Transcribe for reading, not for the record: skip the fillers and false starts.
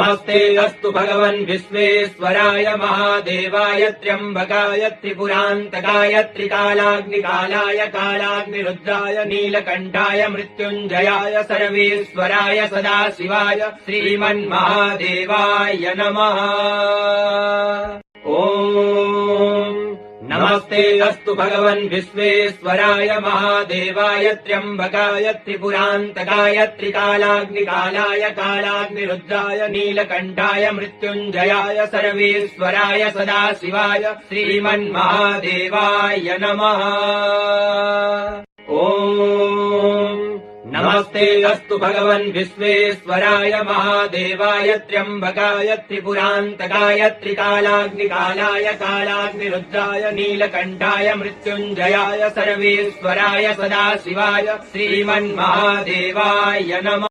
नमस्ते अस्तु भगवन् विश्वेश्वराय महादेवाय त्र्यम्बकाय त्रिपुरान्तकाय त्रिकालाग्निकालाय कालाग्निरुद्राय नीलकण्ठाय मृत्युञ्जयाय सर्वेश्वराय सदाशिवाय श्रीमन्महादेवाय नमः। नमस्ते अस्तु भगवन् विश्वेश्वराय महादेवाय त्र्यम्बकाय त्रिपुरान्तकाय त्रिकालाग्निकालाय कालाग्निरुद्राय नीलकण्ठाय मृत्युञ्जयाय सर्वेश्वराय सदाशिवाय श्रीमन्महादेवाय नमः। नमस्ते अस्तु भगवन् विश्वेश्वराय महादेवाय त्र्यम्बकाय त्रिपुरान्तकाय त्रिकालाग्निकालाय कालाग्निरुद्राय नीलकण्ठाय मृत्युञ्जयाय सर्वेश्वराय सदाशिवाय श्रीमन्महादेवाय नमः।